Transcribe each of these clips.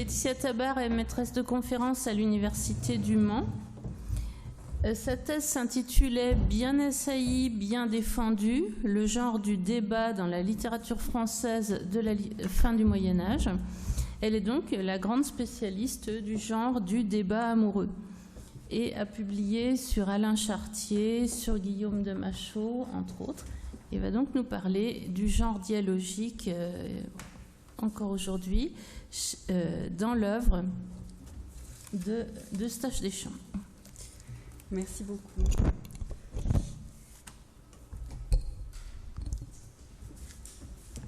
Laetitia Tabar est maîtresse de conférence à l'Université du Mans. Sa thèse s'intitulait « Bien assailli, bien défendu, le genre du débat dans la littérature française de la fin du Moyen-Âge ». Elle est donc la grande spécialiste du genre du débat amoureux et a publié sur Alain Chartier, sur Guillaume de Machaut, entre autres. Et va donc nous parler du genre dialogique encore aujourd'hui dans l'œuvre de Eustache Deschamps. Merci beaucoup.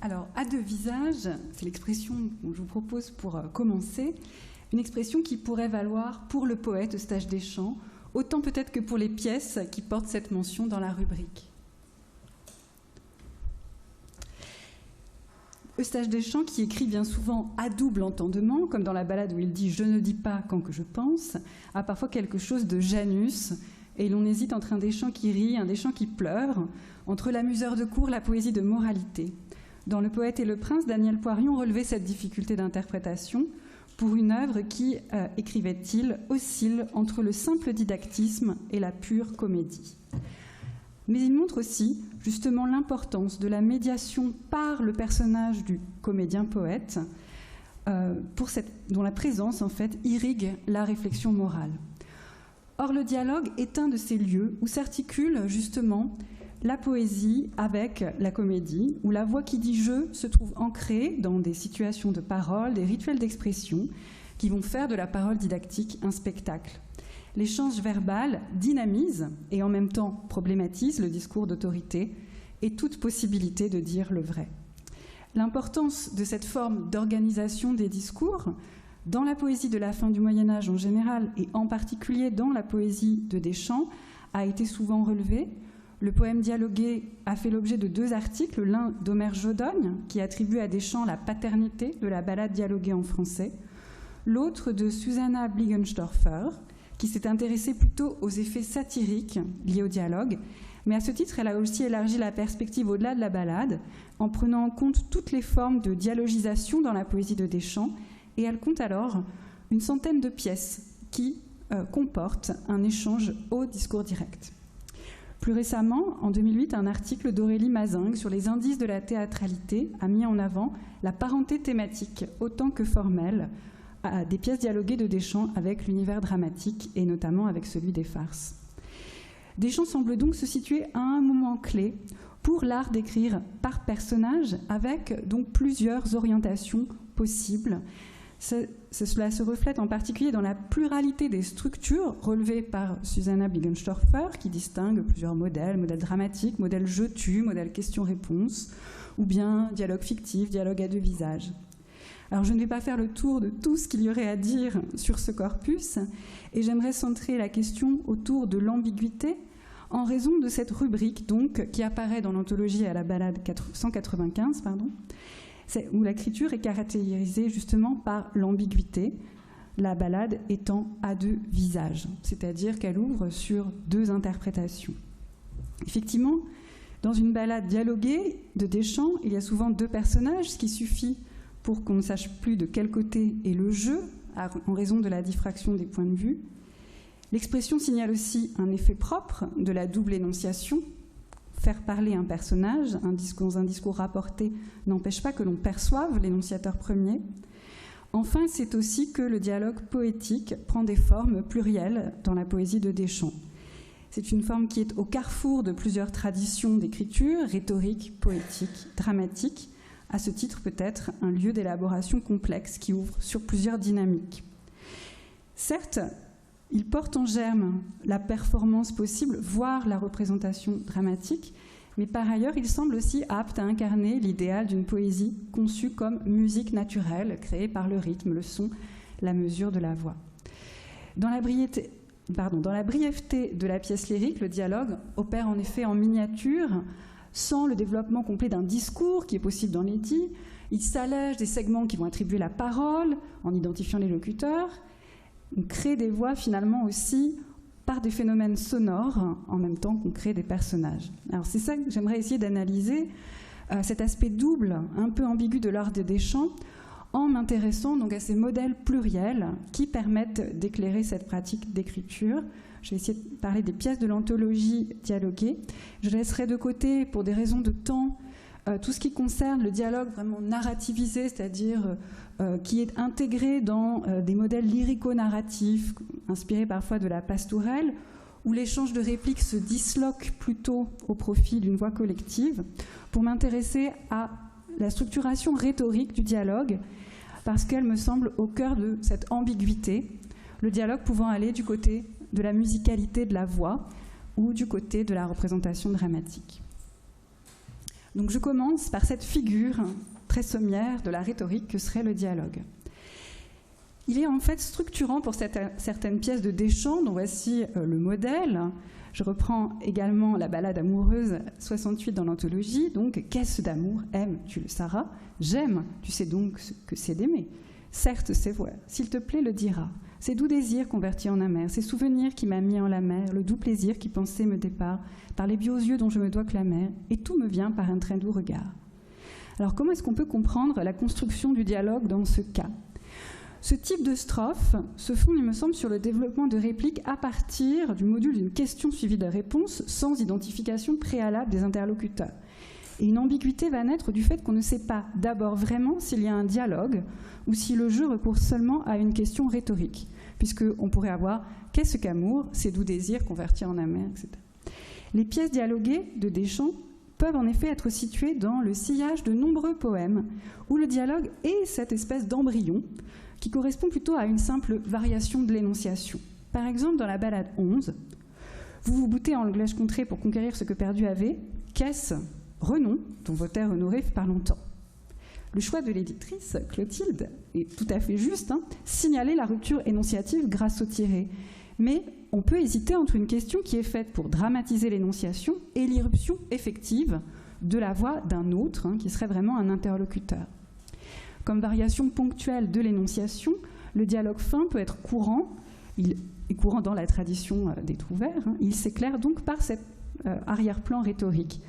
Alors, à deux visages, c'est l'expression que je vous propose pour commencer, une expression qui pourrait valoir pour le poète Eustache Deschamps, autant peut-être que pour les pièces qui portent cette mention dans la rubrique. Eustache Deschamps, qui écrit bien souvent à double entendement, comme dans la ballade où il dit « je ne dis pas quand que je pense », a parfois quelque chose de Janus, et l'on hésite entre un Deschamps qui rit, un Deschamps qui pleure, entre l'amuseur de cour, la poésie de moralité. Dans Le Poète et le Prince, Daniel Poirion relevait cette difficulté d'interprétation pour une œuvre qui, écrivait-il, oscille entre le simple didactisme et la pure comédie. Mais il montre aussi justement l'importance de la médiation par le personnage du comédien-poète, dont la présence en fait irrigue la réflexion morale. Or, le dialogue est un de ces lieux où s'articule justement la poésie avec la comédie, où la voix qui dit « je » se trouve ancrée dans des situations de parole, des rituels d'expression qui vont faire de la parole didactique un spectacle. L'échange verbal dynamise et en même temps problématise le discours d'autorité et toute possibilité de dire le vrai. L'importance de cette forme d'organisation des discours dans la poésie de la fin du Moyen-Âge en général et en particulier dans la poésie de Deschamps a été souvent relevée. Le poème dialogué a fait l'objet de 2 articles, l'un d'Omer Jodogne, qui attribue à Deschamps la paternité de la ballade dialoguée en français, l'autre de Susanna Bligenstorfer, qui s'est intéressée plutôt aux effets satiriques liés au dialogue, mais à ce titre, elle a aussi élargi la perspective au-delà de la ballade, en prenant en compte toutes les formes de dialogisation dans la poésie de Deschamps, et elle compte alors une centaine de pièces qui comportent un échange au discours direct. Plus récemment, en 2008, un article d'Aurélie Mazingue sur les indices de la théâtralité a mis en avant la parenté thématique autant que formelle des pièces dialoguées de Deschamps avec l'univers dramatique et notamment avec celui des farces. Deschamps semble donc se situer à un moment clé pour l'art d'écrire par personnage avec donc plusieurs orientations possibles. Cela se reflète en particulier dans la pluralité des structures relevées par Susanna Bligenstorfer, qui distingue plusieurs modèles, modèle dramatique, modèle je-tu, modèle question-réponse, ou bien dialogue fictif, dialogue à 2 visages. Alors je ne vais pas faire le tour de tout ce qu'il y aurait à dire sur ce corpus, et j'aimerais centrer la question autour de l'ambiguïté, en raison de cette rubrique donc, qui apparaît dans l'anthologie à la ballade 195, où l'écriture est caractérisée justement par l'ambiguïté, la ballade étant à 2 visages, c'est-à-dire qu'elle ouvre sur 2 interprétations. Effectivement, dans une ballade dialoguée de Deschamps, il y a souvent 2 personnages, ce qui suffit pour qu'on ne sache plus de quel côté est le jeu, en raison de la diffraction des points de vue. L'expression signale aussi un effet propre de la double énonciation. Faire parler un personnage, un discours rapporté, n'empêche pas que l'on perçoive l'énonciateur premier. Enfin, c'est aussi que le dialogue poétique prend des formes plurielles dans la poésie de Deschamps. C'est une forme qui est au carrefour de plusieurs traditions d'écriture, rhétorique, poétique, dramatique. À ce titre, peut-être un lieu d'élaboration complexe qui ouvre sur plusieurs dynamiques. Certes, il porte en germe la performance possible, voire la représentation dramatique, mais par ailleurs, il semble aussi apte à incarner l'idéal d'une poésie conçue comme musique naturelle, créée par le rythme, le son, la mesure de la voix. Dans la brièveté de la pièce lyrique, le dialogue opère en effet en miniature, sans le développement complet d'un discours qui est possible dans l'édit. Il s'allège des segments qui vont attribuer la parole en identifiant les locuteurs. On crée des voix finalement aussi par des phénomènes sonores en même temps qu'on crée des personnages. Alors c'est ça que j'aimerais essayer d'analyser, cet aspect double, un peu ambigu de l'art de Deschamps, en m'intéressant donc à ces modèles pluriels qui permettent d'éclairer cette pratique d'écriture. Je vais essayer de parler des pièces de l'anthologie dialoguée. Je laisserai de côté, pour des raisons de temps, tout ce qui concerne le dialogue vraiment narrativisé, c'est-à-dire qui est intégré dans des modèles lyrico-narratifs, inspirés parfois de la pastourelle, où l'échange de répliques se disloque plutôt au profit d'une voix collective, pour m'intéresser à la structuration rhétorique du dialogue, parce qu'elle me semble au cœur de cette ambiguïté, le dialogue pouvant aller du côté de la musicalité de la voix ou du côté de la représentation dramatique. Donc je commence par cette figure très sommaire de la rhétorique que serait le dialogue. Il est en fait structurant pour certaines pièces de Deschamps, dont voici le modèle. Je reprends également la ballade amoureuse 68 dans l'anthologie. Donc, qu'est-ce d'amour? Aime, tu le sauras. J'aime, tu sais donc ce que c'est d'aimer. Certes, c'est vrai, s'il te plaît, le dira. Ces doux désirs convertis en amers, ces souvenirs qui m'a mis en la mer, le doux plaisir qui pensait me départ, par les beaux yeux dont je me dois clamer, et tout me vient par un très doux regard. Alors, comment est-ce qu'on peut comprendre la construction du dialogue dans ce cas? Ce type de strophe se fonde, il me semble, sur le développement de répliques à partir du module d'une question suivie de réponse sans identification préalable des interlocuteurs. Et une ambiguïté va naître du fait qu'on ne sait pas d'abord vraiment s'il y a un dialogue ou si le jeu recourt seulement à une question rhétorique, puisqu'on pourrait avoir « qu'est-ce qu'amour ?» ces doux désirs convertis en amers, etc. Les pièces dialoguées de Deschamps peuvent en effet être situées dans le sillage de nombreux poèmes où le dialogue est cette espèce d'embryon qui correspond plutôt à une simple variation de l'énonciation. Par exemple, dans la ballade 11, vous vous boutez en le glaive contré pour conquérir ce que perdu avait, qu'est-ce renom dont Voltaire honoré par longtemps. Le choix de l'éditrice, Clotilde, est tout à fait juste, signaler la rupture énonciative grâce au tiré. Mais on peut hésiter entre une question qui est faite pour dramatiser l'énonciation et l'irruption effective de la voix d'un autre, qui serait vraiment un interlocuteur. Comme variation ponctuelle de l'énonciation, le dialogue fin peut être courant, il est courant dans la tradition des Trouvères, il s'éclaire donc par cet arrière-plan rhétorique.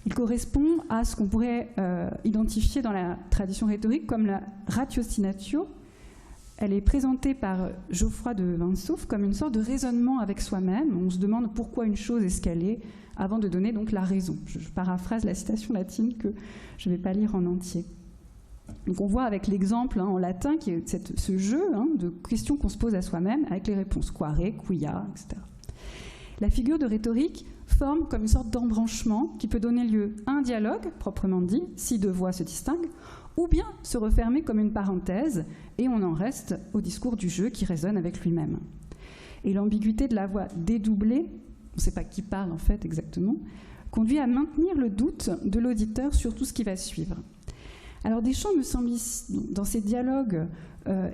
Il correspond à ce qu'on pourrait identifier dans la tradition rhétorique comme la ratiocinatio. Elle est présentée par Geoffroy de Vinsauf comme une sorte de raisonnement avec soi-même. On se demande pourquoi une chose est ce qu'elle est, avant de donner donc la raison. Je paraphrase la citation latine que je ne vais pas lire en entier. Donc on voit avec l'exemple en latin qui est ce jeu de questions qu'on se pose à soi-même avec les réponses quare, quia, etc. La figure de rhétorique forme comme une sorte d'embranchement qui peut donner lieu à un dialogue, proprement dit, si deux voix se distinguent, ou bien se refermer comme une parenthèse, et on en reste au discours du jeu qui résonne avec lui-même. Et l'ambiguïté de la voix dédoublée, on ne sait pas qui parle en fait exactement, conduit à maintenir le doute de l'auditeur sur tout ce qui va suivre. Alors Deschamps me semble ici, dans ces dialogues,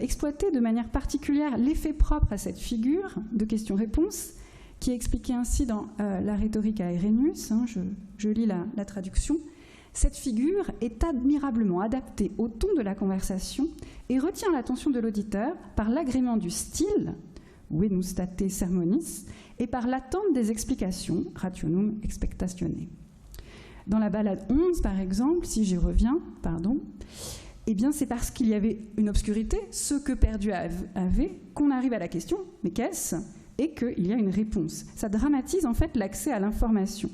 exploiter de manière particulière l'effet propre à cette figure de question-réponse, qui est expliqué ainsi dans la rhétorique à Irénius, je lis la traduction. Cette figure est admirablement adaptée au ton de la conversation et retient l'attention de l'auditeur par l'agrément du style, venus state sermonis, et par l'attente des explications, rationum expectatione. Dans la ballade 11, par exemple, si j'y reviens, eh bien c'est parce qu'il y avait une obscurité, ce que perdu avait, qu'on arrive à la question, mais qu'est-ce ? Et qu'il y a une réponse. Ça dramatise en fait l'accès à l'information.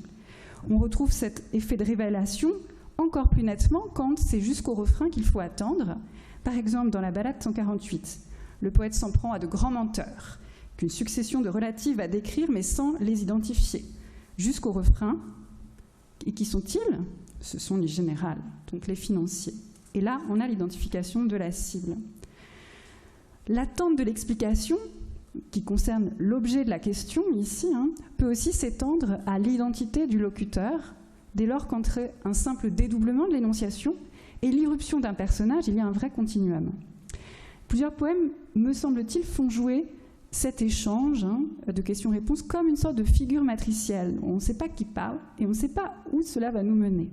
On retrouve cet effet de révélation encore plus nettement quand c'est jusqu'au refrain qu'il faut attendre. Par exemple, dans la ballade 148, le poète s'en prend à de grands menteurs, qu'une succession de relatives va décrire mais sans les identifier. Jusqu'au refrain, et qui sont-ils ? Ce sont les générales, donc les financiers. Et là, on a l'identification de la cible. L'attente de l'explication, qui concerne l'objet de la question ici, peut aussi s'étendre à l'identité du locuteur, dès lors qu'entre un simple dédoublement de l'énonciation et l'irruption d'un personnage, il y a un vrai continuum. Plusieurs poèmes, me semble-t-il, font jouer cet échange de questions-réponses comme une sorte de figure matricielle. On ne sait pas qui parle et on ne sait pas où cela va nous mener.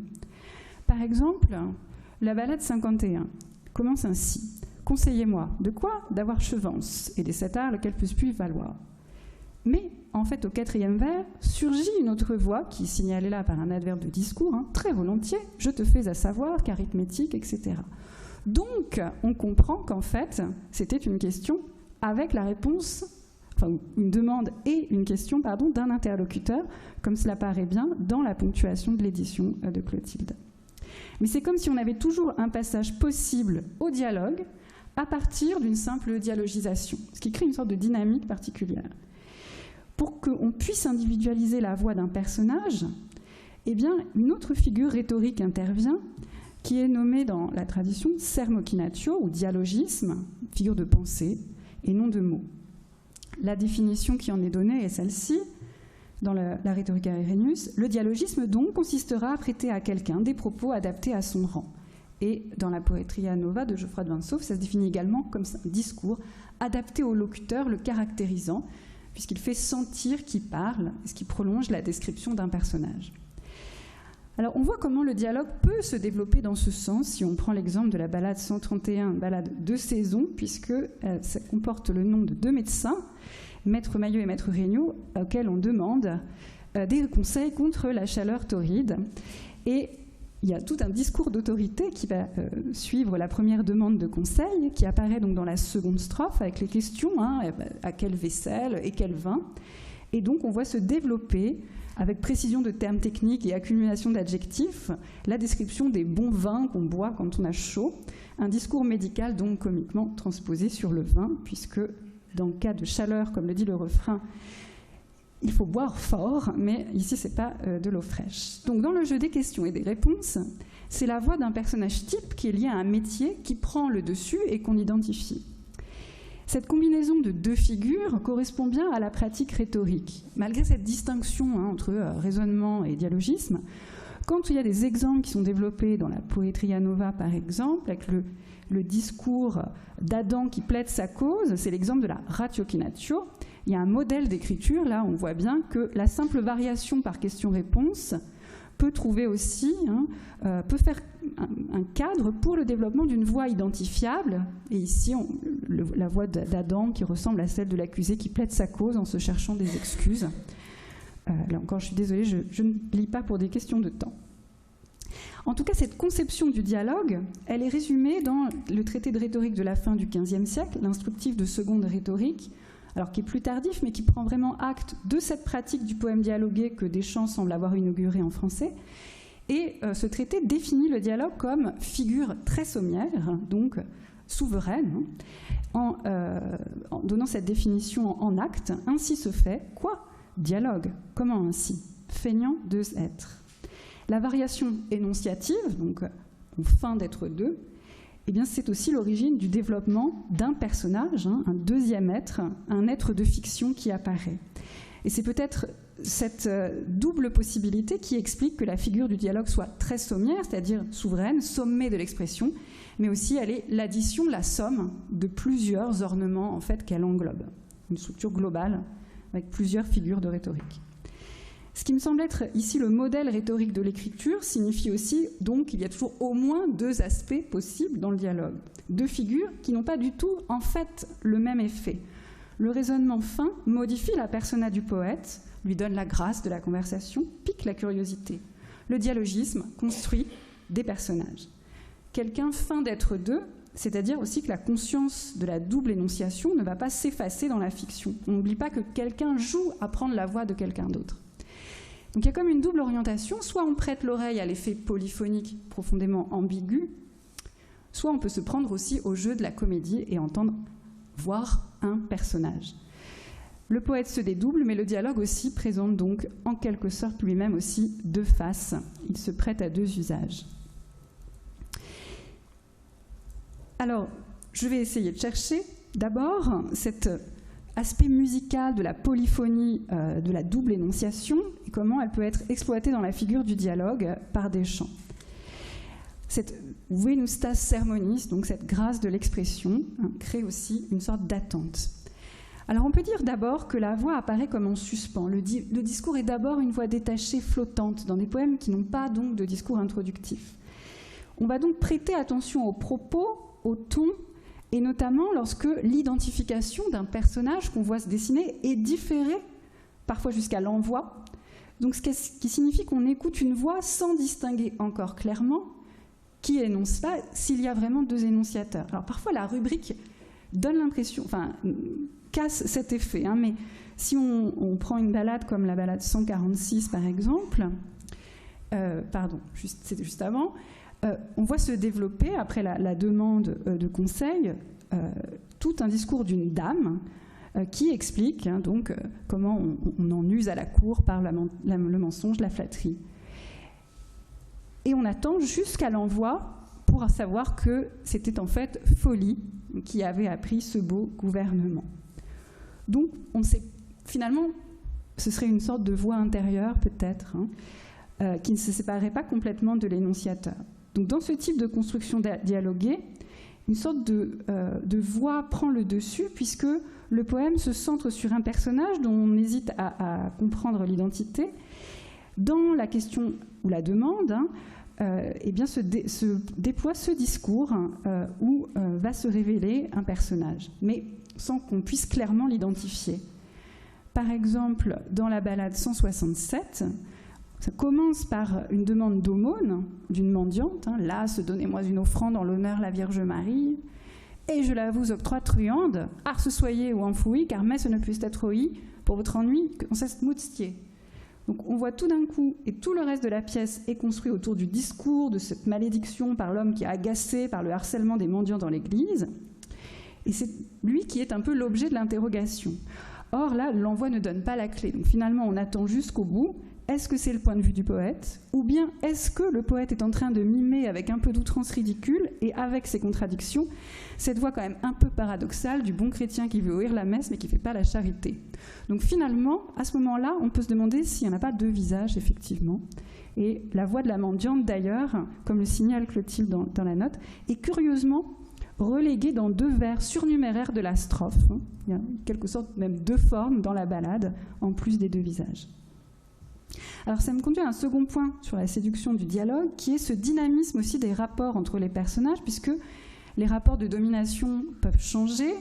Par exemple, la ballade 51 commence ainsi. « Conseillez-moi, de quoi ? D'avoir chevance, et des 7 arts lequel puisse plus valoir. » Mais, en fait, au 4e vers, surgit une autre voix, qui est signalée là par un adverbe de discours, très volontiers, je te fais à savoir, qu'arithmétique, etc. Donc, on comprend qu'en fait, c'était une question avec la réponse, enfin une demande et une question, pardon, d'un interlocuteur, comme cela paraît bien dans la ponctuation de l'édition de Clotilde. Mais c'est comme si on avait toujours un passage possible au dialogue à partir d'une simple dialogisation, ce qui crée une sorte de dynamique particulière. Pour qu'on puisse individualiser la voix d'un personnage, eh bien, une autre figure rhétorique intervient, qui est nommée dans la tradition sermochinatio, ou dialogisme, figure de pensée et non de mots. La définition qui en est donnée est celle-ci, dans la Rhetorica Irenaeus. Le dialogisme, donc, consistera à prêter à quelqu'un des propos adaptés à son rang. Et dans la Poetria Nova de Geoffroy de Vinsauf, ça se définit également comme un discours adapté au locuteur, le caractérisant, puisqu'il fait sentir qu'il parle, ce qui prolonge la description d'un personnage. Alors, on voit comment le dialogue peut se développer dans ce sens, si on prend l'exemple de la ballade 131, ballade de saison, puisque ça comporte le nom de deux médecins, Maître Maillot et Maître Regnault, auxquels on demande des conseils contre la chaleur torride. Et il y a tout un discours d'autorité qui va suivre la première demande de conseil, qui apparaît donc dans la seconde strophe, avec les questions, à quelle vaisselle et quel vin. Et donc, on voit se développer, avec précision de termes techniques et accumulation d'adjectifs, la description des bons vins qu'on boit quand on a chaud, un discours médical donc comiquement transposé sur le vin, puisque dans le cas de chaleur, comme le dit le refrain, il faut boire fort, mais ici c'est pas de l'eau fraîche. Donc dans le jeu des questions et des réponses, c'est la voix d'un personnage type qui est lié à un métier qui prend le dessus et qu'on identifie. Cette combinaison de deux figures correspond bien à la pratique rhétorique. Malgré cette distinction entre raisonnement et dialogisme, quand il y a des exemples qui sont développés dans la Poetria Nova, par exemple, avec le discours d'Adam qui plaide sa cause, c'est l'exemple de la ratiochinatio. Il y a un modèle d'écriture, là on voit bien que la simple variation par question-réponse peut trouver aussi, peut faire un cadre pour le développement d'une voix identifiable. Et ici, la voix d'Adam qui ressemble à celle de l'accusé qui plaide sa cause en se cherchant des excuses. Là encore, je suis désolée, je ne lis pas pour des questions de temps. En tout cas, cette conception du dialogue, elle est résumée dans le traité de rhétorique de la fin du XVe siècle, l'instructif de seconde rhétorique, alors qui est plus tardif, mais qui prend vraiment acte de cette pratique du poème dialogué que Deschamps semble avoir inauguré en français. Et ce traité définit le dialogue comme figure très sommaire, donc souveraine, en donnant cette définition en acte. Ainsi se fait quoi ? Dialogue. Comment ainsi ? Feignant deux êtres. La variation énonciative, donc en fin d'être deux, eh bien, c'est aussi l'origine du développement d'un personnage, un deuxième être, un être de fiction qui apparaît. Et c'est peut-être cette double possibilité qui explique que la figure du dialogue soit très sommaire, c'est-à-dire souveraine, sommée de l'expression, mais aussi elle est l'addition, la somme de plusieurs ornements en fait, qu'elle englobe. Une structure globale avec plusieurs figures de rhétorique. Ce qui me semble être ici le modèle rhétorique de l'écriture signifie aussi donc qu'il y a toujours au moins deux aspects possibles dans le dialogue. Deux figures qui n'ont pas du tout en fait le même effet. Le raisonnement fin modifie la persona du poète, lui donne la grâce de la conversation, pique la curiosité. Le dialogisme construit des personnages. Quelqu'un feint d'être deux, c'est-à-dire aussi que la conscience de la double énonciation ne va pas s'effacer dans la fiction. On n'oublie pas que quelqu'un joue à prendre la voix de quelqu'un d'autre. Donc il y a comme une double orientation, soit on prête l'oreille à l'effet polyphonique profondément ambigu, soit on peut se prendre aussi au jeu de la comédie et entendre voir un personnage. Le poète se dédouble, mais le dialogue aussi présente donc en quelque sorte lui-même aussi deux faces. Il se prête à deux usages. Alors, je vais essayer de chercher d'abord cet aspect musical de la polyphonie, de la double énonciation, et comment elle peut être exploitée dans la figure du dialogue par Deschamps. Cette venustas sermonis, donc cette grâce de l'expression, crée aussi une sorte d'attente. Alors on peut dire d'abord que la voix apparaît comme en suspens. Le discours est d'abord une voix détachée, flottante, dans des poèmes qui n'ont pas donc de discours introductif. On va donc prêter attention aux propos, au ton, et notamment lorsque l'identification d'un personnage qu'on voit se dessiner est différée, parfois jusqu'à l'envoi. Donc ce qui signifie qu'on écoute une voix sans distinguer encore clairement qui énonce cela, s'il y a vraiment deux énonciateurs. Alors parfois la rubrique donne l'impression, enfin casse cet effet, hein, mais si on prend une ballade comme la ballade 146 par exemple, c'était juste avant, on voit se développer, après la demande de conseil, tout un discours d'une dame qui explique donc comment on en use à la cour par le mensonge, la flatterie. Et on attend jusqu'à l'envoi pour savoir que c'était en fait Folie qui avait appris ce beau gouvernement. Donc on sait, finalement, ce serait une sorte de voix intérieure peut-être, qui ne se séparait pas complètement de l'énonciateur. Donc dans ce type de construction dialoguée, une sorte de voix prend le dessus, puisque le poème se centre sur un personnage dont on hésite à comprendre l'identité. Dans la question ou la demande, eh bien se déploie ce discours où va se révéler un personnage, mais sans qu'on puisse clairement l'identifier. Par exemple, dans la ballade 167, ça commence par une demande d'aumône d'une mendiante. Lasse, donnez-moi une offrande en l'honneur de la Vierge Marie. Et je la vous octroie truande, arce soyez ou enfoui, car messe ne puisse être oi, pour votre ennui, qu'on cesse moutier. Donc on voit tout d'un coup, et tout le reste de la pièce est construit autour du discours de cette malédiction par l'homme qui est agacé par le harcèlement des mendiants dans l'église. Et c'est lui qui est un peu l'objet de l'interrogation. Or là, l'envoi ne donne pas la clé. Donc finalement, on attend jusqu'au bout. Est-ce que c'est le point de vue du poète? Ou bien est-ce que le poète est en train de mimer avec un peu d'outrance ridicule et avec ses contradictions cette voix quand même un peu paradoxale du bon chrétien qui veut ouvrir la messe mais qui ne fait pas la charité? Donc finalement, à ce moment-là, on peut se demander s'il n'y en a pas deux visages, effectivement. Et la voix de la mendiante, d'ailleurs, comme le signale Clotilde dans la note, est curieusement reléguée dans deux vers surnuméraires de la strophe. Il y a en quelque sorte même deux formes dans la ballade, en plus des deux visages. Alors ça me conduit à un second point sur la séduction du dialogue, qui est ce dynamisme aussi des rapports entre les personnages, puisque les rapports de domination peuvent changer,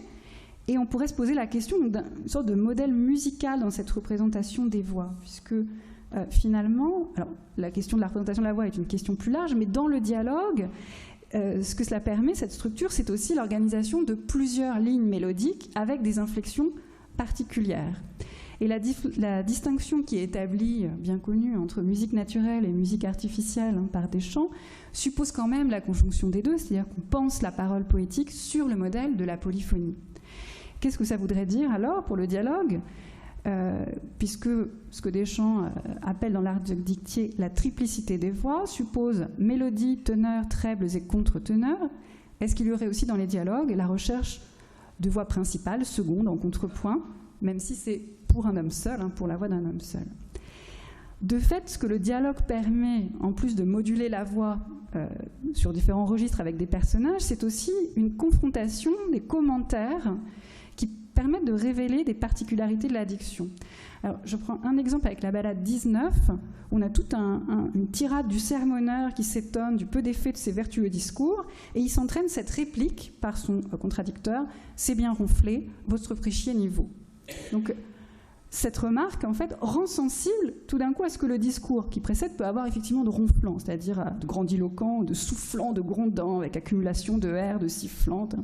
et on pourrait se poser la question d'une sorte de modèle musical dans cette représentation des voix, puisque finalement, alors, la question de la représentation de la voix est une question plus large, mais dans le dialogue, ce que cela permet, cette structure, c'est aussi l'organisation de plusieurs lignes mélodiques avec des inflexions particulières. Et la distinction qui est établie, bien connue, entre musique naturelle et musique artificielle par Deschamps, suppose quand même la conjonction des deux, c'est-à-dire qu'on pense la parole poétique sur le modèle de la polyphonie. Qu'est-ce que ça voudrait dire alors pour le dialogue, puisque ce que Deschamps appelle dans l'art dictier la triplicité des voix suppose mélodie, teneur, trebles et contre-teneurs. Est-ce qu'il y aurait aussi dans les dialogues la recherche de voix principales, secondes, en contrepoint, même si c'est pour un homme seul, pour la voix d'un homme seul. De fait, ce que le dialogue permet, en plus de moduler la voix sur différents registres avec des personnages, c'est aussi une confrontation, des commentaires qui permettent de révéler des particularités de la diction. Alors, je prends un exemple avec la ballade 19, où on a toute une tirade du sermonneur qui s'étonne du peu d'effet de ses vertueux discours, et il s'entraîne cette réplique par son contradicteur « C'est bien ronflé, votre prêchier n'y vaut ». Donc, cette remarque, en fait, rend sensible tout d'un coup à ce que le discours qui précède peut avoir effectivement de ronflant, c'est-à-dire de grandiloquent, de soufflant, de grondant, avec accumulation de airs, de sifflantes.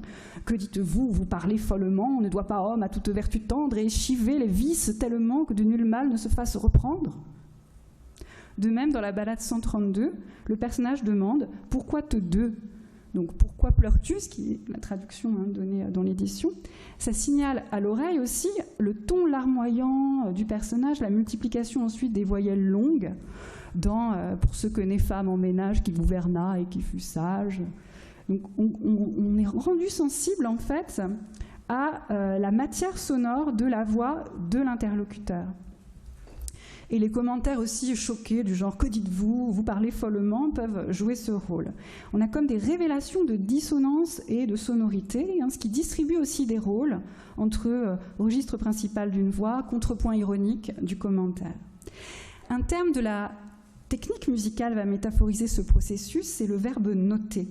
Que dites-vous? Vous parlez follement, on ne doit pas homme à toute vertu tendre et chiver les vices tellement que de nul mal ne se fasse reprendre. De même, dans la ballade 132, le personnage demande « Pourquoi te deux ?» Donc, pourquoi pleures-tu, ce qui est la traduction donnée dans l'édition. Ça signale à l'oreille aussi le ton larmoyant du personnage, la multiplication ensuite des voyelles longues dans pour ce que naît femme en ménage qui gouverna et qui fut sage. Donc, on est rendu sensible en fait à la matière sonore de la voix de l'interlocuteur. Et les commentaires aussi choqués du genre « Que dites-vous ? Vous parlez follement » peuvent jouer ce rôle. On a comme des révélations de dissonance et de sonorité, ce qui distribue aussi des rôles entre registre principal d'une voix, contrepoint ironique du commentaire. Un terme de la technique musicale va métaphoriser ce processus, c'est le verbe « noter »,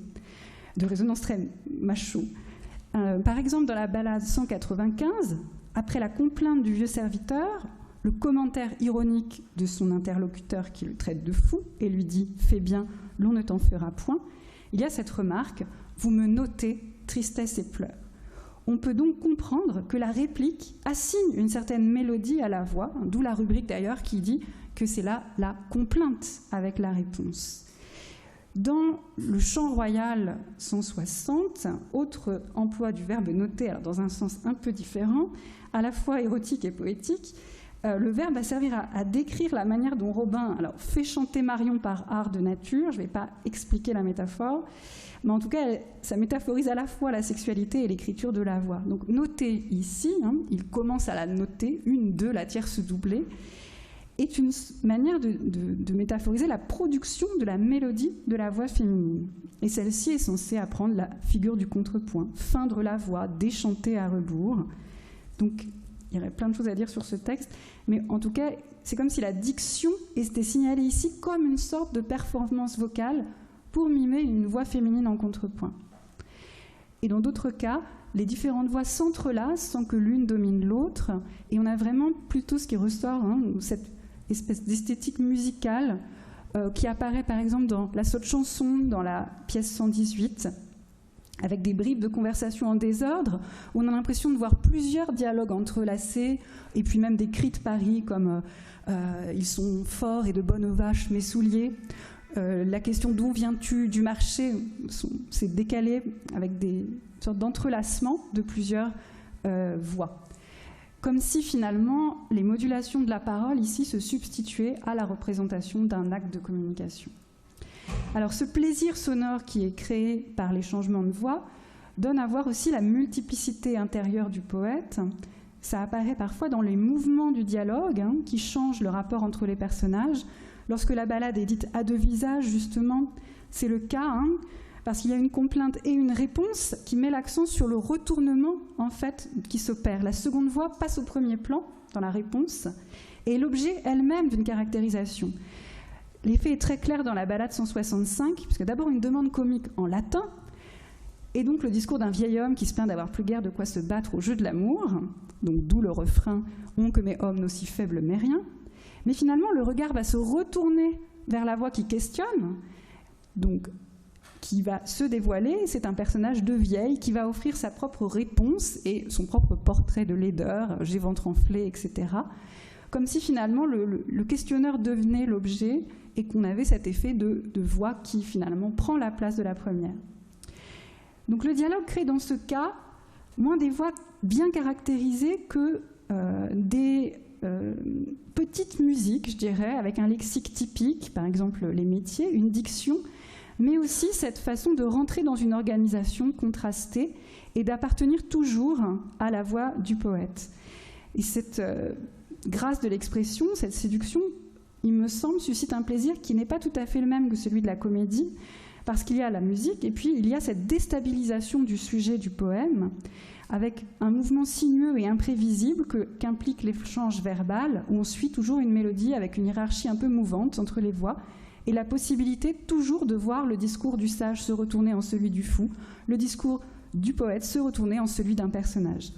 de résonance très macho. Par exemple, dans la ballade 195, après la complainte du vieux serviteur, le commentaire ironique de son interlocuteur qui le traite de fou et lui dit « Fais bien, l'on ne t'en fera point », il y a cette remarque « Vous me notez tristesse et pleurs ». On peut donc comprendre que la réplique assigne une certaine mélodie à la voix, d'où la rubrique d'ailleurs qui dit que c'est là la complainte avec la réponse. Dans le chant royal 160, autre emploi du verbe noter, alors dans un sens un peu différent, à la fois érotique et poétique, le verbe va servir à décrire la manière dont Robin fait chanter Marion par art de nature. Je ne vais pas expliquer la métaphore, mais en tout cas, ça métaphorise à la fois la sexualité et l'écriture de la voix. Donc noter ici, il commence à la noter, 1, 2, la tierce doublée, est une manière de métaphoriser la production de la mélodie de la voix féminine. Et celle-ci est censée apprendre la figure du contrepoint, feindre la voix, déchanter à rebours. Donc, il y aurait plein de choses à dire sur ce texte, mais en tout cas, c'est comme si la diction était signalée ici comme une sorte de performance vocale pour mimer une voix féminine en contrepoint. Et dans d'autres cas, les différentes voix s'entrelacent sans que l'une domine l'autre, et on a vraiment plutôt ce qui ressort, cette espèce d'esthétique musicale qui apparaît par exemple dans la saute chanson, dans la pièce 118, avec des bribes de conversation en désordre, où on a l'impression de voir plusieurs dialogues entrelacés, et puis même des cris de Paris comme ils sont forts et de bonnes vaches mes souliers. La question d'où viens-tu du marché, c'est décalé avec des sortes d'entrelacements de plusieurs voix. Comme si finalement les modulations de la parole ici se substituaient à la représentation d'un acte de communication. Alors ce plaisir sonore qui est créé par les changements de voix donne à voir aussi la multiplicité intérieure du poète. Ça apparaît parfois dans les mouvements du dialogue qui changent le rapport entre les personnages. Lorsque la ballade est dite à deux visages, justement, c'est le cas, parce qu'il y a une complainte et une réponse qui met l'accent sur le retournement en fait, qui s'opère. La seconde voix passe au premier plan dans la réponse et l'objet elle-même d'une caractérisation. L'effet est très clair dans la ballade 165, puisque d'abord une demande comique en latin, et donc le discours d'un vieil homme qui se plaint d'avoir plus guère de quoi se battre au jeu de l'amour, donc d'où le refrain « On que mes hommes n'aussi faibles mais rien ». Mais finalement, le regard va se retourner vers la voix qui questionne, donc qui va se dévoiler. C'est un personnage de vieille qui va offrir sa propre réponse et son propre portrait de laideur, j'ai ventre enflé, etc. Comme si finalement le questionneur devenait l'objet et qu'on avait cet effet de voix qui finalement prend la place de la première. Donc le dialogue crée dans ce cas moins des voix bien caractérisées que des petites musiques, je dirais, avec un lexique typique, par exemple les métiers, une diction, mais aussi cette façon de rentrer dans une organisation contrastée et d'appartenir toujours à la voix du poète. Et cette grâce de l'expression, cette séduction, il me semble, suscite un plaisir qui n'est pas tout à fait le même que celui de la comédie, parce qu'il y a la musique et puis il y a cette déstabilisation du sujet du poème, avec un mouvement sinueux et imprévisible qu'implique l'échange verbal, où on suit toujours une mélodie avec une hiérarchie un peu mouvante entre les voix, et la possibilité toujours de voir le discours du sage se retourner en celui du fou, le discours du poète se retourner en celui d'un personnage.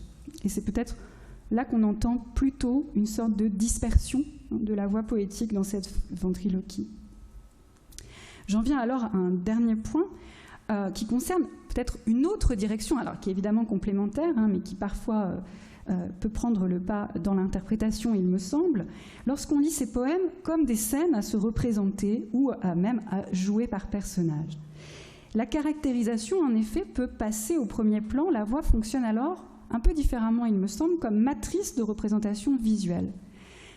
Et c'est peut-être là qu'on entend plutôt une sorte de dispersion de la voix poétique dans cette ventriloquie. J'en viens alors à un dernier point qui concerne peut-être une autre direction, alors qui est évidemment complémentaire, mais qui parfois peut prendre le pas dans l'interprétation, il me semble, lorsqu'on lit ces poèmes comme des scènes à se représenter ou même à jouer par personnage. La caractérisation, en effet, peut passer au premier plan. La voix fonctionne alors un peu différemment, il me semble, comme matrice de représentation visuelle.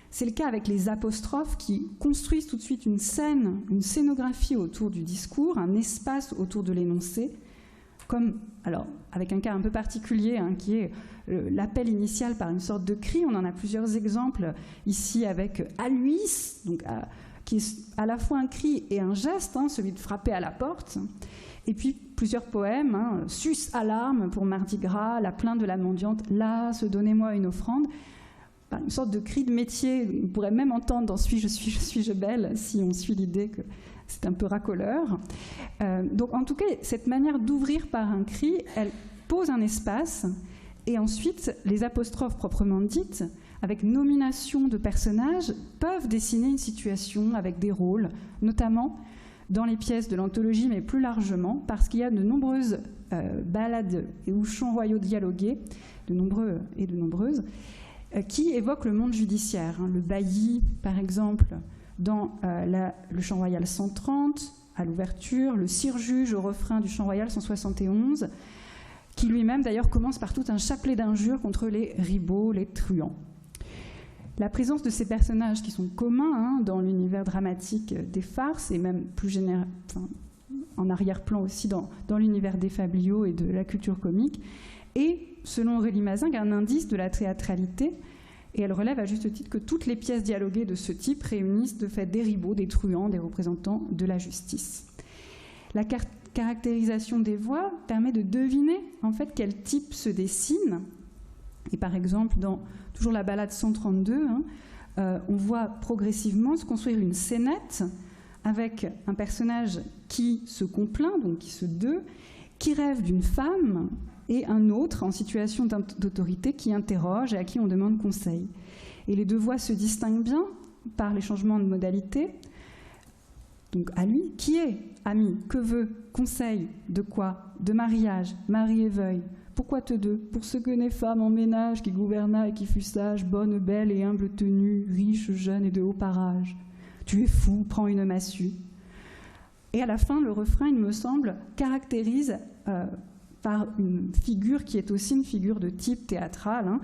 C'est le cas avec les apostrophes qui construisent tout de suite une scène, une scénographie autour du discours, un espace autour de l'énoncé, comme, alors, avec un cas un peu particulier qui est l'appel initial par une sorte de cri. On en a plusieurs exemples ici avec « Aluis », donc, qui est à la fois un cri et un geste, celui de frapper à la porte. Et puis plusieurs poèmes, « Sus alarme » pour Mardi Gras, « La plainte de la mendiante »,« Là, se donnez-moi une offrande », une sorte de cri de métier. On pourrait même entendre dans « Suis-je belle » si on suit l'idée que c'est un peu racoleur. Donc en tout cas, cette manière d'ouvrir par un cri, elle pose un espace, et ensuite les apostrophes proprement dites, avec nomination de personnages, peuvent dessiner une situation avec des rôles, notamment dans les pièces de l'anthologie, mais plus largement, parce qu'il y a de nombreuses ballades ou chants royaux dialogués, de nombreux et de nombreuses, qui évoquent le monde judiciaire. Le bailli, par exemple, dans le chant royal 130, à l'ouverture, le sire-juge au refrain du chant royal 171, qui lui-même d'ailleurs commence par tout un chapelet d'injures contre les ribauds, les truands. La présence de ces personnages qui sont communs dans l'univers dramatique des farces, et même plus général, en arrière-plan aussi dans l'univers des fabliaux et de la culture comique, est, selon Aurélie Mazingue, un indice de la théâtralité, et elle relève à juste titre que toutes les pièces dialoguées de ce type réunissent de fait des ribauds, des truands, des représentants de la justice. La caractérisation des voix permet de deviner en fait quel type se dessine. Et par exemple, dans toujours la ballade 132, on voit progressivement se construire une scénette avec un personnage qui se complaint, donc qui se deut, qui rêve d'une femme, et un autre en situation d'autorité qui interroge et à qui on demande conseil. Et les deux voix se distinguent bien par les changements de modalité. Donc à lui, qui est ami, que veut, conseil, de quoi, de mariage, mari et veuille. Pourquoi te deux? Pour ce que n'est femme en ménage, qui gouverna et qui fut sage, bonne, belle et humble tenue, riche, jeune et de haut parage. Tu es fou, prends une massue. Et à la fin, le refrain, il me semble, caractérise par une figure qui est aussi une figure de type théâtral,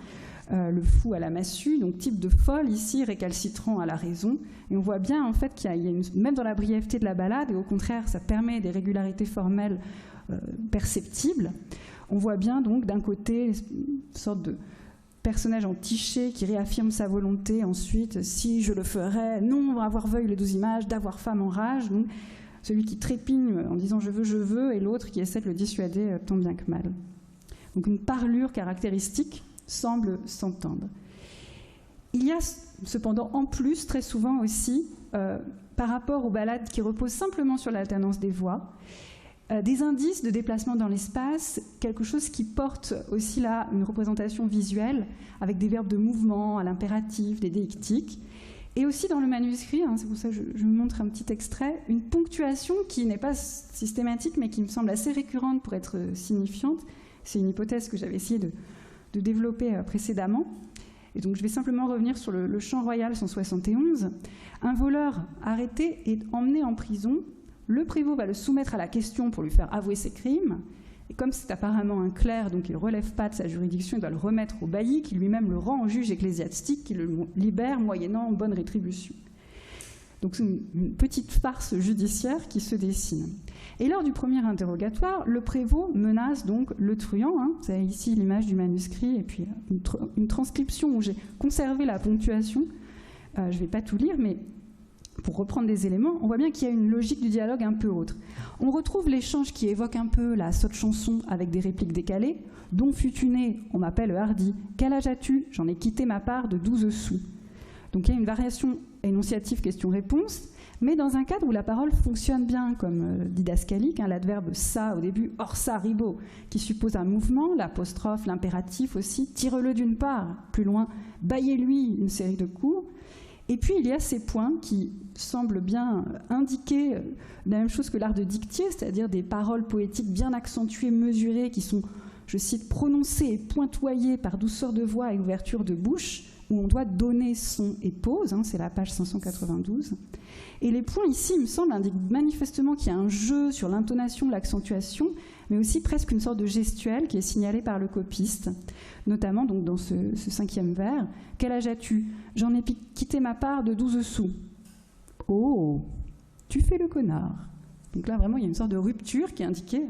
le fou à la massue, donc type de folle ici, récalcitrant à la raison. Et on voit bien en fait qu'il y a même dans la brièveté de la ballade, et au contraire, ça permet des régularités formelles perceptibles. On voit bien donc d'un côté une sorte de personnage entiché qui réaffirme sa volonté, ensuite, si je le ferais, non, avoir veuille les 12 images, d'avoir femme en rage, donc celui qui trépigne en disant je veux, et l'autre qui essaie de le dissuader tant bien que mal. Donc une parlure caractéristique semble s'entendre. Il y a cependant en plus, très souvent aussi, par rapport aux ballades qui reposent simplement sur l'alternance des voix, des indices de déplacement dans l'espace, quelque chose qui porte aussi là une représentation visuelle avec des verbes de mouvement à l'impératif, des déictiques. Et aussi dans le manuscrit, c'est pour ça que je vous montre un petit extrait, une ponctuation qui n'est pas systématique mais qui me semble assez récurrente pour être signifiante. C'est une hypothèse que j'avais essayé de développer précédemment. Et donc je vais simplement revenir sur le chant royal 171. Un voleur arrêté est emmené en prison. Le prévôt va le soumettre à la question pour lui faire avouer ses crimes. Et comme c'est apparemment un clerc, donc il ne relève pas de sa juridiction, il doit le remettre au bailli, qui lui-même le rend en juge ecclésiastique, qui le libère moyennant bonne rétribution. Donc c'est une petite farce judiciaire qui se dessine. Et lors du premier interrogatoire, le prévôt menace donc le truand. Vous avez ici l'image du manuscrit et puis une transcription où j'ai conservé la ponctuation. Je ne vais pas tout lire, mais pour reprendre des éléments, on voit bien qu'il y a une logique du dialogue un peu autre. On retrouve l'échange qui évoque un peu la sotte chanson avec des répliques décalées. Dont fus-tu né? On m'appelle hardi. Quel âge as-tu? J'en ai quitté ma part de 12 sous. Donc il y a une variation énonciative question-réponse, mais dans un cadre où la parole fonctionne bien, comme didascalique, l'adverbe ça au début, or ça, ribot, qui suppose un mouvement, l'apostrophe, l'impératif aussi, tire-le d'une part, plus loin, baillez-lui une série de coups. Et puis il y a ces points qui semblent bien indiquer la même chose que l'art de dictée, c'est-à-dire des paroles poétiques bien accentuées, mesurées, qui sont, je cite, prononcées et pointoyées par douceur de voix et ouverture de bouche, où on doit donner son et pause, c'est la page 592. Et les points ici, il me semble, indiquent manifestement qu'il y a un jeu sur l'intonation, l'accentuation, mais aussi presque une sorte de gestuelle qui est signalée par le copiste, notamment donc dans ce 5e vers. Quel âge as-tu? J'en ai quitté ma part de 12 sous. Oh, tu fais le connard. Donc là, vraiment, il y a une sorte de rupture qui est indiquée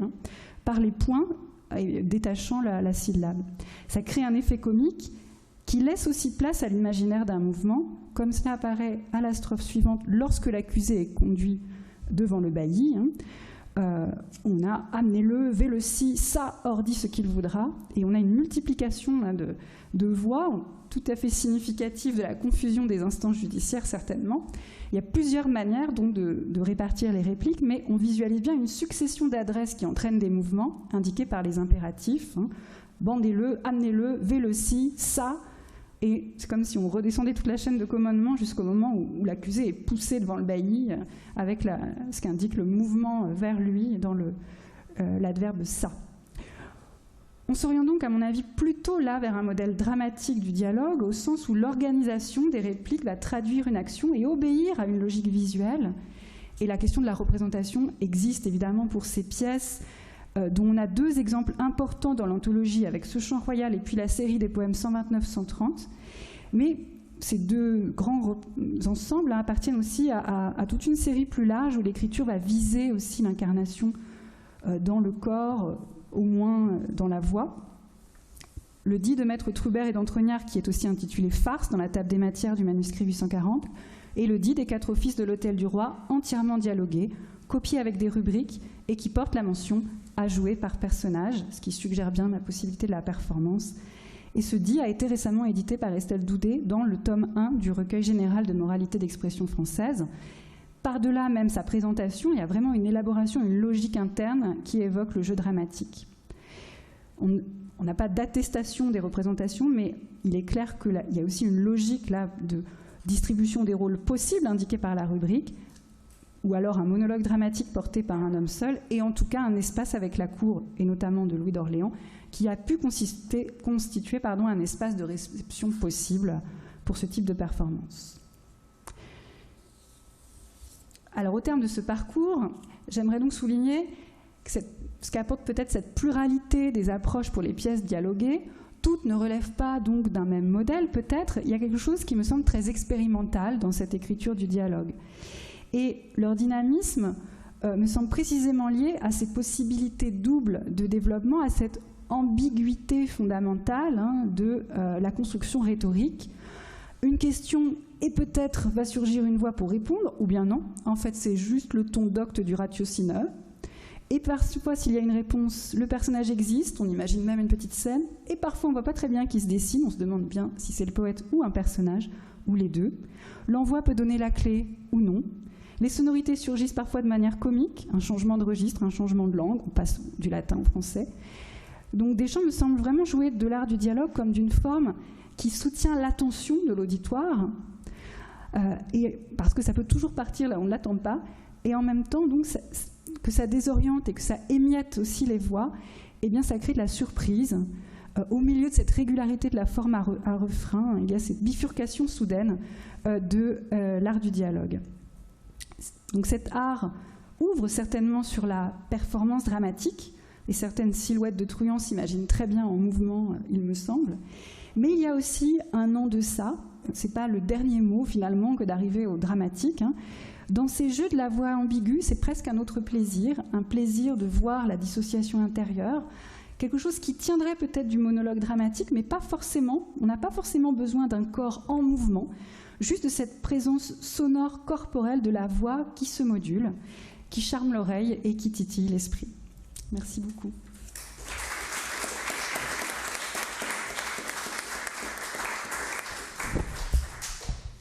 par les points détachant la syllabe. Ça crée un effet comique qui laisse aussi place à l'imaginaire d'un mouvement, comme cela apparaît à la strophe suivante lorsque l'accusé est conduit devant le bailli. On a amenez-le, veille-le-ci, ça, ordi ce qu'il voudra, et on a une multiplication de voix tout à fait significative de la confusion des instances judiciaires, certainement. Il y a plusieurs manières donc de répartir les répliques, mais on visualise bien une succession d'adresses qui entraînent des mouvements indiqués par les impératifs. Bandez-le, amenez-le, veille-le-ci, ça, Et c'est comme si on redescendait toute la chaîne de commandement jusqu'au moment où l'accusé est poussé devant le bailli avec ce qu'indique le mouvement vers lui dans l'adverbe « ça ». On s'oriente donc, à mon avis, plutôt là vers un modèle dramatique du dialogue, au sens où l'organisation des répliques va traduire une action et obéir à une logique visuelle. Et la question de la représentation existe évidemment pour ces pièces, dont on a deux exemples importants dans l'anthologie, avec Ce chant royal et puis la série des poèmes 129-130. Mais ces deux grands ensembles appartiennent aussi à toute une série plus large où l'écriture va viser aussi l'incarnation dans le corps, au moins dans la voix. Le dit de Maître Troubert et d'Entrognard, qui est aussi intitulé Farce dans la table des matières du manuscrit 840, et le dit des 4 offices de l'Hôtel du Roi, entièrement dialogué, copié avec des rubriques et qui porte la mention à jouer par personnage, ce qui suggère bien la possibilité de la performance. Et ce dit a été récemment édité par Estelle Doudet dans le tome 1 du recueil général de moralité d'expression française. Par-delà même sa présentation, il y a vraiment une élaboration, une logique interne qui évoque le jeu dramatique. On n'a pas d'attestation des représentations, mais il est clair qu'il y a aussi une logique là, de distribution des rôles possibles indiqués par la rubrique, ou alors un monologue dramatique porté par un homme seul, et en tout cas un espace avec la cour, et notamment de Louis d'Orléans, qui a pu constituer un espace de réception possible pour ce type de performance. Alors au terme de ce parcours, j'aimerais donc souligner que ce qu'apporte peut-être cette pluralité des approches pour les pièces dialoguées. Toutes ne relèvent pas donc d'un même modèle peut-être, il y a quelque chose qui me semble très expérimental dans cette écriture du dialogue. Et leur dynamisme me semble précisément lié à ces possibilités doubles de développement, à cette ambiguïté fondamentale de la construction rhétorique. Une question et peut-être va surgir une voix pour répondre, ou bien non. En fait, c'est juste le ton docte du ratiocineur. Et parfois, s'il y a une réponse, le personnage existe, on imagine même une petite scène, et parfois on ne voit pas très bien qui se dessine, on se demande bien si c'est le poète ou un personnage, ou les deux. L'envoi peut donner la clé ou non. Les sonorités surgissent parfois de manière comique, un changement de registre, un changement de langue, on passe du latin au français. Donc Deschamps me semble vraiment jouer de l'art du dialogue comme d'une forme qui soutient l'attention de l'auditoire, et parce que ça peut toujours partir là où on ne l'attend pas, et en même temps donc, que ça désoriente et que ça émiette aussi les voix, eh bien ça crée de la surprise. Au milieu de cette régularité de la forme à refrain, il y a cette bifurcation soudaine de l'art du dialogue. Donc cet art ouvre certainement sur la performance dramatique, et certaines silhouettes de truands s'imaginent très bien en mouvement, il me semble. Mais il y a aussi un en deçà, c'est pas le dernier mot finalement que d'arriver au dramatique. Dans ces jeux de la voix ambiguë, c'est presque un autre plaisir, un plaisir de voir la dissociation intérieure, quelque chose qui tiendrait peut-être du monologue dramatique, mais pas forcément, on n'a pas forcément besoin d'un corps en mouvement, juste de cette présence sonore corporelle de la voix qui se module, qui charme l'oreille et qui titille l'esprit. Merci beaucoup.